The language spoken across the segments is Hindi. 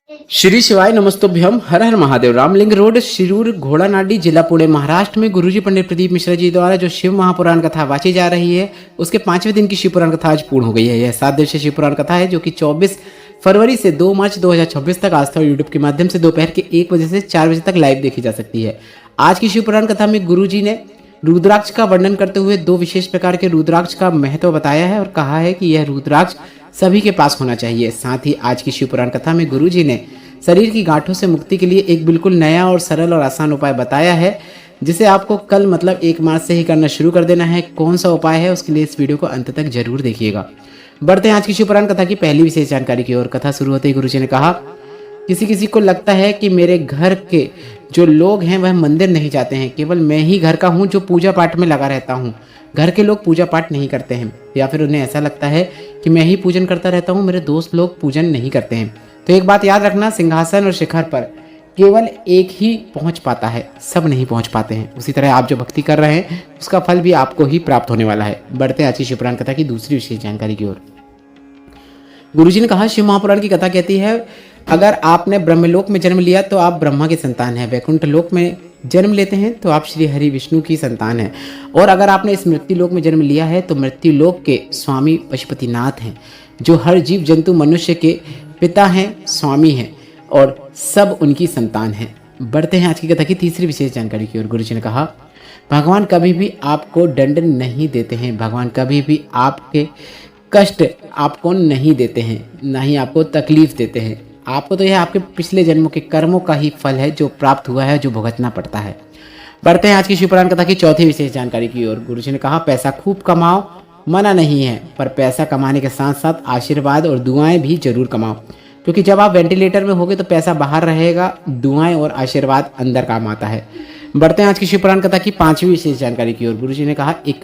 श्री शिवाय नमस्तुभ्यम। हर हर महादेव। रामलिंग रोड, शिरूर, घोड़ानाडी, जिला पुणे, महाराष्ट्र में गुरुजी पंडित प्रदीप मिश्रा जी द्वारा जो शिव महापुराण कथा वाची जा रही है, उसके 5वें दिन की शिव पुराण कथा आज पूर्ण हो गई है। यह 7 दिवसीय शिव पुराण कथा है जो कि 24 फरवरी से 2 मार्च 2026 तक आस्था और यूट्यूब के माध्यम से दोपहर के 1 बजे से 4 बजे तक लाइव देखी जा सकती है। आज की शिव पुराण कथा में गुरुजी ने रुद्राक्ष का वर्णन करते हुए 2 विशेष प्रकार के रुद्राक्ष का महत्व बताया है और कहा है कि यह रुद्राक्ष सभी के पास होना चाहिए। साथ ही आज की शिव पुराण कथा में गुरुजी ने शरीर की गांठों से मुक्ति के लिए एक बिल्कुल नया और सरल और आसान उपाय बताया है, जिसे आपको कल मतलब 1 मार्च से ही करना शुरू कर देना है। कौन सा उपाय है उसके लिए इस वीडियो को अंत तक जरूर देखिएगा। बढ़ते हैं आज की शिव पुराण कथा की पहली विशेष जानकारी की ओर। कथा शुरू होते ही गुरुजी ने कहा, किसी किसी को लगता है कि मेरे घर के जो लोग हैं वह मंदिर नहीं जाते हैं, केवल मैं ही घर का हूँ जो पूजा पाठ में लगा रहता हूँ। घर के लोग पूजा पाठ नहीं करते हैं, या फिर उन्हें ऐसा लगता है कि मैं ही पूजन करता रहता हूँ, मेरे दोस्त लोग पूजन नहीं करते हैं। तो एक बात याद रखना, सिंहासन और शिखर पर केवल एक ही पहुंच पाता है, सब नहीं पहुंच पाते हैं। उसी तरह आप जो भक्ति कर रहे हैं उसका फल भी आपको ही प्राप्त होने वाला है। बढ़ते हैं आज की शिव पुराण कथा की दूसरी विशेष जानकारी की ओर। गुरुजी ने कहा, शिव महापुराण की कथा कहती है, अगर आपने ब्रह्मलोक में जन्म लिया तो आप ब्रह्मा के संतान हैं। वैकुंठ लोक में जन्म लेते हैं तो आप श्री हरि विष्णु की संतान हैं। और अगर आपने इस मृत्यु लोक में जन्म लिया है तो मृत्यु लोक के स्वामी पशुपतिनाथ हैं, जो हर जीव जंतु मनुष्य के पिता हैं, स्वामी हैं और सब उनकी संतान हैं। बढ़ते हैं आज की कथा की तीसरी विशेष जानकारी की ओर। गुरुजी ने कहा, भगवान कभी भी आपको दंड नहीं देते हैं, भगवान कभी भी आपके कष्ट आपको नहीं देते हैं, ना ही आपको तकलीफ देते हैं। आपको तो यह आपके पिछले जन्मों के कर्मों का ही फल है जो प्राप्त हुआ है, जो भुगतना पड़ता है। बढ़ते हैं आज की शिव पुराण कथा की चौथी विशेष जानकारी की ओर। गुरुजी ने कहा, पैसा खूब कमाओ, मना नहीं है, पर पैसा कमाने के साथ साथ आशीर्वाद और दुआएं भी जरूर कमाओ, क्योंकि जब आप वेंटिलेटर में होगे तो पैसा बाहर रहेगा, दुआएं और आशीर्वाद अंदर काम आता है। बढ़ते हैं आज की शिव पुराण कथा की 5वीं विशेष जानकारी की ओर। गुरुजी ने कहा, एक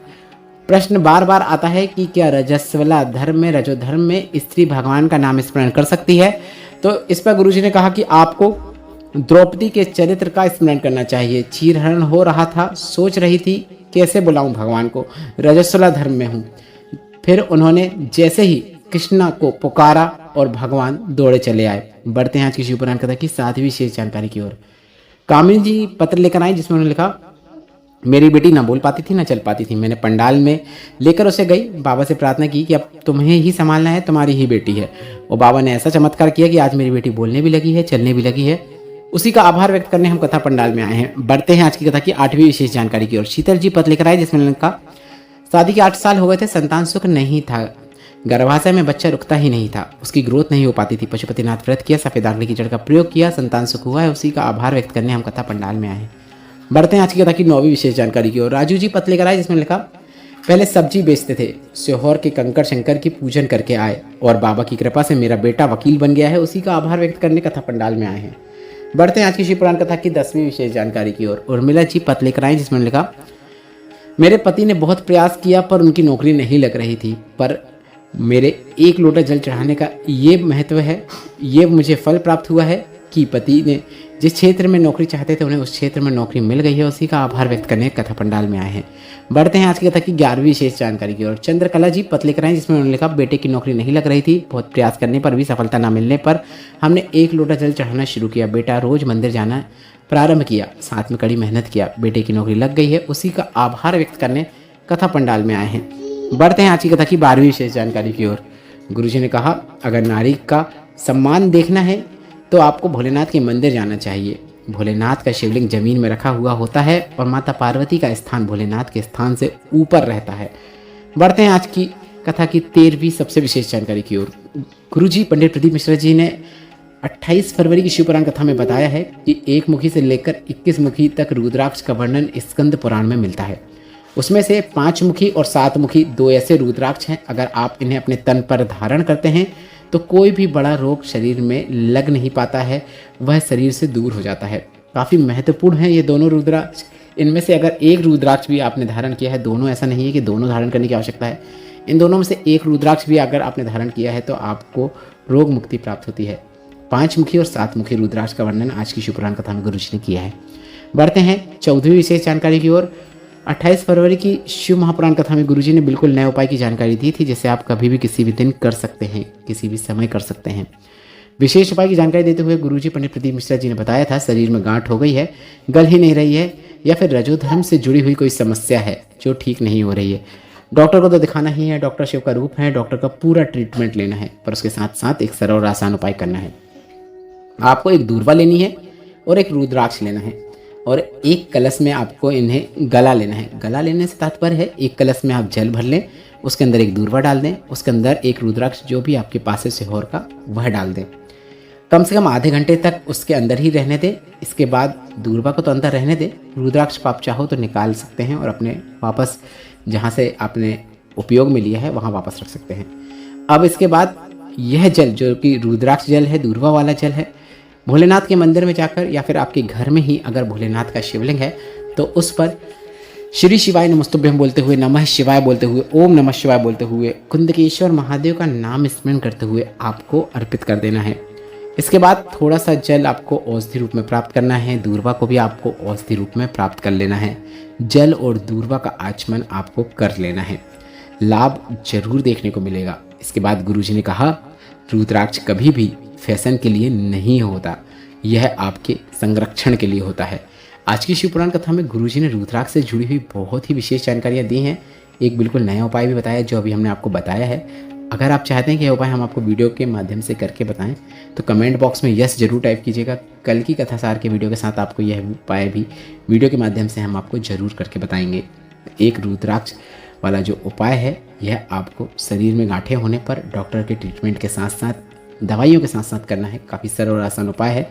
प्रश्न बार बार आता है कि क्या रजस्वला धर्म में, रजोधर्म में स्त्री भगवान का नाम स्मरण कर सकती है? तो इस पर गुरुजी ने कहा कि आपको द्रौपदी के चरित्र का स्मरण करना चाहिए। चीरहरण हो रहा था, सोच रही थी कैसे बुलाऊं भगवान को, रजस्वला धर्म में हूँ। फिर उन्होंने जैसे ही कृष्णा को पुकारा और भगवान दौड़े चले आए। बढ़ते हैं आज की शिव पुराण कथा की 7वीं विशेष जानकारी की ओर। कामिनी जी पत्र लेकर आई, जिसमें उन्होंने लिखा, मेरी बेटी ना बोल पाती थी ना चल पाती थी। मैंने पंडाल में लेकर उसे गई, बाबा से प्रार्थना की कि अब तुम्हें ही संभालना है, तुम्हारी ही बेटी है। और बाबा ने ऐसा चमत्कार किया कि आज मेरी बेटी बोलने भी लगी है, चलने भी लगी है। उसी का आभार व्यक्त करने हम कथा पंडाल में आए हैं। बढ़ते हैं आज की कथा की 8वीं विशेष जानकारी की ओर। शीतल जी पत्र लेकर आए, जिसमें उन्होंने कहा, शादी के 8 साल हो गए थे, संतान सुख नहीं था, गर्भाशय में बच्चा रुकता ही नहीं था, उसकी ग्रोथ नहीं हो पाती थी। पशुपतिनाथ व्रत किया, सफेद आंवले की जड़ का प्रयोग किया, संतान सुख हुआ है। उसी का आभार व्यक्त करने हम कथा पंडाल में आए हैं। बढ़ते हैं आज की कथा की 9वीं विशेष जानकारी की ओर। राजू जी पत्र लेकर आए, जिसमें लिखा, पहले सब्जी बेचते थे, सीहोर के कंकड़ शंकर की पूजन करके आए और बाबा की कृपा से मेरा बेटा वकील बन गया है। उसी का आभार व्यक्त करने कथा पंडाल में आए हैं। बढ़ते हैं आज की शिव पुराण कथा की 10वीं विशेष जानकारी की ओर। उर्मिला जी पत्र लेकर आए, जिसमें लिखा, मेरे पति ने बहुत प्रयास किया पर उनकी नौकरी नहीं लग रही थी, पर मेरे 1 लोटा जल चढ़ाने का ये महत्व है, ये मुझे फल प्राप्त हुआ है कि पति ने जिस क्षेत्र में नौकरी चाहते थे उन्हें उस क्षेत्र में नौकरी मिल गई है। उसी का आभार व्यक्त करने कथा पंडाल में आए हैं। बढ़ते हैं आज की कथा की 11वीं विशेष जानकारी की ओर। चंद्रकला जी पत्र लेकर आए, जिसमें उन्होंने लिखा, बेटे की नौकरी नहीं लग रही थी, बहुत प्रयास करने पर भी सफलता न मिलने पर हमने 1 लोटा जल चढ़ाना शुरू किया। बेटा रोज मंदिर जाना प्रारंभ किया, साथ में कड़ी मेहनत किया, बेटे की नौकरी लग गई है। उसी का आभार व्यक्त करने कथा पंडाल में आए हैं। बढ़ते हैं आज की कथा की 12वीं विशेष जानकारी की ओर। गुरुजी ने कहा, अगर नारी का सम्मान देखना है तो आपको भोलेनाथ के मंदिर जाना चाहिए। भोलेनाथ का शिवलिंग जमीन में रखा हुआ होता है और माता पार्वती का स्थान भोलेनाथ के स्थान से ऊपर रहता है। बढ़ते हैं आज की कथा की 13वीं सबसे विशेष जानकारी की ओर। गुरुजी पंडित प्रदीप मिश्रा जी ने 28 फरवरी की शिव पुराण कथा में बताया है कि 1 मुखी से लेकर 21 मुखी तक रुद्राक्ष का वर्णन स्कंद पुराण में मिलता है। उसमें से 5 मुखी और 7 मुखी 2 ऐसे रुद्राक्ष हैं, अगर आप इन्हें अपने तन पर धारण करते हैं तो कोई भी बड़ा रोग शरीर में लग नहीं पाता है, वह शरीर से दूर हो जाता है। काफ़ी महत्वपूर्ण है ये दोनों रुद्राक्ष। इनमें से अगर एक रुद्राक्ष भी आपने धारण किया है, दोनों ऐसा नहीं है कि दोनों धारण करने की आवश्यकता है, इन दोनों में से एक रुद्राक्ष भी अगर आपने धारण किया है तो आपको रोग मुक्ति प्राप्त होती है। 5 मुखी और 7 मुखी रुद्राक्ष का वर्णन आज की शिव पुराण कथा में गुरुजी ने किया है। बढ़ते हैं 14वीं विशेष जानकारी की ओर। 28 फरवरी की शिव महापुराण कथा में गुरुजी ने बिल्कुल नए उपाय की जानकारी दी थी, जिसे आप कभी भी किसी भी दिन कर सकते हैं, किसी भी समय कर सकते हैं। विशेष उपाय की जानकारी देते हुए गुरुजी पंडित प्रदीप मिश्रा जी ने बताया था, शरीर में गांठ हो गई है, गल ही नहीं रही है, या फिर रजोधर्म से जुड़ी हुई कोई समस्या है जो ठीक नहीं हो रही है। डॉक्टर को तो दिखाना ही है, डॉक्टर शिव का रूप है, डॉक्टर का पूरा ट्रीटमेंट लेना है, पर उसके साथ साथ एक सरल और आसान उपाय करना है। आपको एक दूर्वा लेनी है और एक रुद्राक्ष लेना है, और एक कलश में आपको इन्हें गला लेना है। गला लेने से तात्पर्य है एक कलश में आप जल भर लें, उसके अंदर एक दूर्वा डाल दें, उसके अंदर एक रुद्राक्ष जो भी आपके पास है सिहोर का वह डाल दें। कम से कम आधे घंटे तक उसके अंदर ही रहने दें। इसके बाद दूर्वा को तो अंदर रहने दें, रुद्राक्ष को आप चाहो तो निकाल सकते हैं और अपने वापस जहाँ से आपने उपयोग में लिया है वहाँ वापस रख सकते हैं। अब इसके बाद यह जल जो कि रुद्राक्ष जल है, दूर्वा वाला जल है, भोलेनाथ के मंदिर में जाकर या फिर आपके घर में ही अगर भोलेनाथ का शिवलिंग है तो उस पर श्री शिवाय नमस्तुभ्यं बोलते हुए, नमः शिवाय बोलते हुए, ओम नमः शिवाय बोलते हुए, कुंदकेश्वर महादेव का नाम स्मरण करते हुए आपको अर्पित कर देना है। इसके बाद थोड़ा सा जल आपको औषधि रूप में प्राप्त करना है, दूर्वा को भी आपको औषधि रूप में प्राप्त कर लेना है। जल और दूर्वा का आचमन आपको कर लेना है, लाभ जरूर देखने को मिलेगा। इसके बाद गुरुजी ने कहा, रुद्राक्ष कभी भी फैशन के लिए नहीं होता, यह आपके संरक्षण के लिए होता है। आज की शिव पुराण कथा में गुरुजी ने रुद्राक्ष से जुड़ी हुई बहुत ही विशेष जानकारियाँ दी हैं। एक बिल्कुल नया उपाय भी बताया जो अभी हमने आपको बताया है। अगर आप चाहते हैं कि यह उपाय हम आपको वीडियो के माध्यम से करके बताएं तो कमेंट बॉक्स में यस जरूर टाइप कीजिएगा। कल की कथा सार के वीडियो के साथ आपको यह उपाय भी वीडियो के माध्यम से हम आपको जरूर करके बताएंगे। एक रुद्राक्ष वाला जो उपाय है यह आपको शरीर में गांठें होने पर डॉक्टर के ट्रीटमेंट के साथ साथ दवाइयों के साथ साथ करना है। काफ़ी सरल और आसान उपाय है।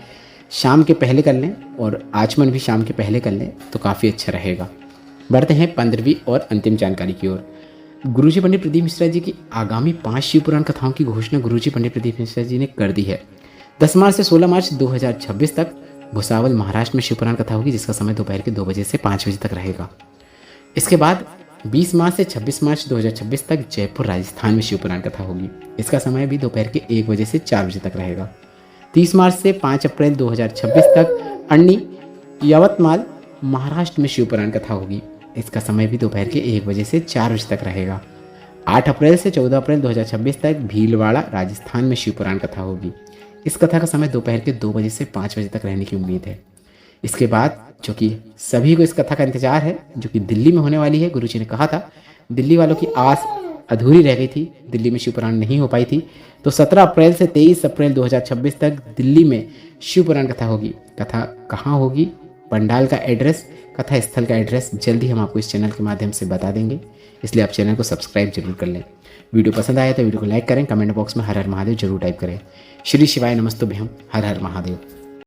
शाम के पहले कर लें और आचमन भी शाम के पहले कर लें तो काफ़ी अच्छा रहेगा। बढ़ते हैं 15वीं और अंतिम जानकारी की ओर। गुरुजी पंडित प्रदीप मिश्रा जी की आगामी 5 शिव पुराण कथाओं की घोषणा गुरुजी पंडित प्रदीप मिश्रा जी ने कर दी है। 10 मार्च से 16 मार्च 2026 तक भुसावल महाराष्ट्र में शिव पुराण कथा होगी, जिसका समय दोपहर के 2 बजे से 5 बजे तक रहेगा। इसके बाद 20 मार्च से 26 मार्च 2026 तक जयपुर राजस्थान में शिव पुराण कथा होगी। इसका समय भी दोपहर के 1 बजे से 4 बजे तक रहेगा। 30 मार्च से 5 अप्रैल 2026 तक अन्नी यवतमाल महाराष्ट्र में शिव पुराण कथा होगी। इसका समय भी दोपहर के 1 बजे से 4 बजे तक रहेगा। 8 अप्रैल से 14 अप्रैल 2026 तक भीलवाड़ा राजस्थान में शिव पुराण कथा होगी। इस कथा का समय दोपहर के 2 बजे से 5 बजे तक रहने की उम्मीद है। इसके बाद जो कि सभी को इस कथा का इंतजार है, जो कि दिल्ली में होने वाली है। गुरुजी ने कहा था दिल्ली वालों की आस अधूरी रह गई थी, दिल्ली में शिव पुराण नहीं हो पाई थी, तो 17 अप्रैल से 23 अप्रैल 2026 तक दिल्ली में शिव पुराण कथा होगी। कथा कहाँ होगी, पंडाल का एड्रेस, कथा स्थल का एड्रेस जल्दी हम आपको इस चैनल के माध्यम से बता देंगे, इसलिए आप चैनल को सब्सक्राइब जरूर कर लें। वीडियो पसंद आया तो वीडियो को लाइक करें, कमेंट बॉक्स में हर हर महादेव जरूर टाइप करें। श्री शिवाय नमस्तुभ्यं, हर हर महादेव।